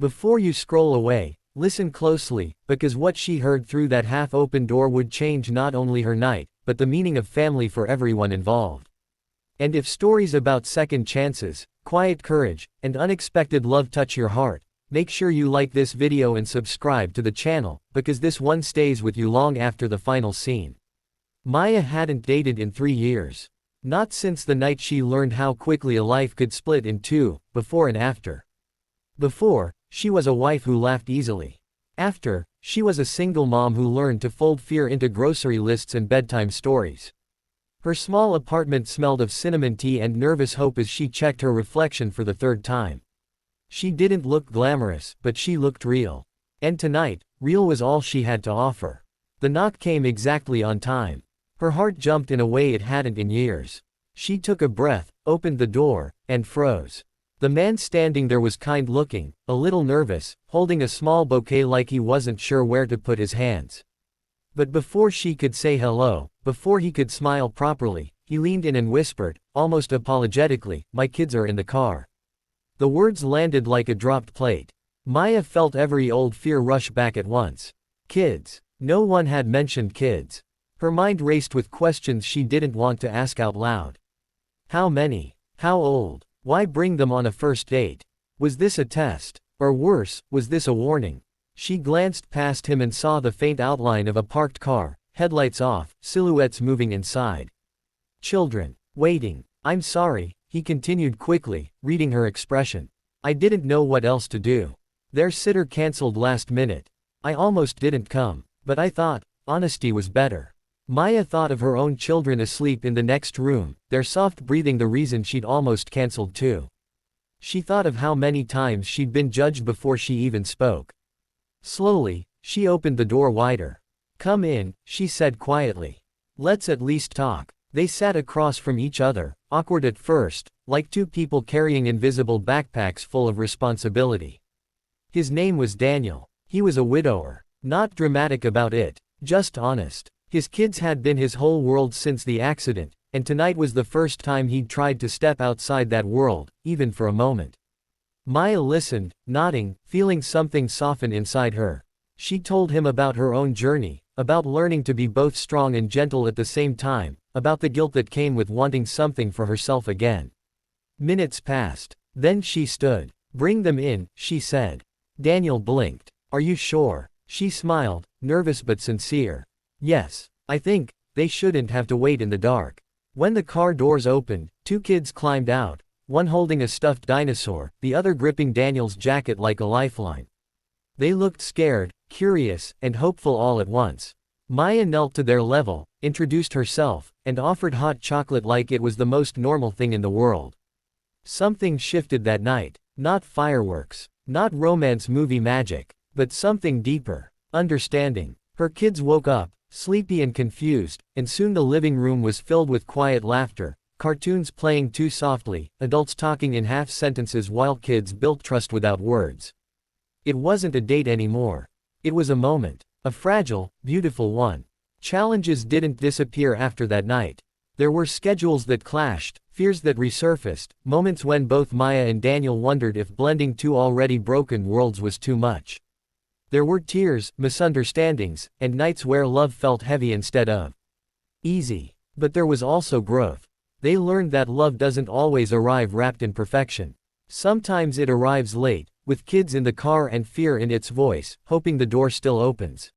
Before you scroll away, listen closely, because what she heard through that half-open door would change not only her night, but the meaning of family for everyone involved. And if stories about second chances, quiet courage, and unexpected love touch your heart, make sure you like this video and subscribe to the channel, because this one stays with you long after the final scene. Maya hadn't dated in 3 years. Not since the night she learned how quickly a life could split in two, before and after. Before, she was a wife who laughed easily. After, she was a single mom who learned to fold fear into grocery lists and bedtime stories. Her small apartment smelled of cinnamon tea and nervous hope as she checked her reflection for the 3rd time. She didn't look glamorous, but she looked real. And tonight, real was all she had to offer. The knock came exactly on time. Her heart jumped in a way it hadn't in years. She took a breath, opened the door, and froze. The man standing there was kind-looking, a little nervous, holding a small bouquet like he wasn't sure where to put his hands. But before she could say hello, before he could smile properly, he leaned in and whispered, almost apologetically, "My kids are in the car." The words landed like a dropped plate. Maya felt every old fear rush back at once. Kids. No one had mentioned kids. Her mind raced with questions she didn't want to ask out loud. How many? How old? Why bring them on a first date? Was this a test? Or worse, was this a warning? She glanced past him and saw the faint outline of a parked car, headlights off, silhouettes moving inside. Children. Waiting. "I'm sorry," he continued quickly, reading her expression. "I didn't know what else to do. Their sitter canceled last minute. I almost didn't come, but I thought, honesty was better." Maya thought of her own children asleep in the next room, their soft breathing the reason she'd almost canceled too. She thought of how many times she'd been judged before she even spoke. Slowly, she opened the door wider. "Come in," she said quietly. "Let's at least talk." They sat across from each other, awkward at first, like two people carrying invisible backpacks full of responsibility. His name was Daniel. He was a widower. Not dramatic about it, just honest. His kids had been his whole world since the accident, and tonight was the first time he'd tried to step outside that world, even for a moment. Maya listened, nodding, feeling something soften inside her. She told him about her own journey, about learning to be both strong and gentle at the same time, about the guilt that came with wanting something for herself again. Minutes passed. Then she stood. "Bring them in," she said. Daniel blinked. "Are you sure?" She smiled, nervous but sincere. "Yes. I think they shouldn't have to wait in the dark." When the car doors opened, 2 kids climbed out, one holding a stuffed dinosaur, the other gripping Daniel's jacket like a lifeline. They looked scared, curious, and hopeful all at once. Maya knelt to their level, introduced herself, and offered hot chocolate like it was the most normal thing in the world. Something shifted that night. Not fireworks, not romance movie magic, but something deeper. Understanding. Her kids woke up, sleepy and confused, and soon the living room was filled with quiet laughter, cartoons playing too softly, adults talking in half sentences while kids built trust without words. It wasn't a date anymore. It was a moment. A fragile, beautiful one. Challenges didn't disappear after that night. There were schedules that clashed, fears that resurfaced, moments when both Maya and Daniel wondered if blending 2 already broken worlds was too much. There were tears, misunderstandings, and nights where love felt heavy instead of easy. But there was also growth. They learned that love doesn't always arrive wrapped in perfection. Sometimes it arrives late, with kids in the car and fear in its voice, hoping the door still opens.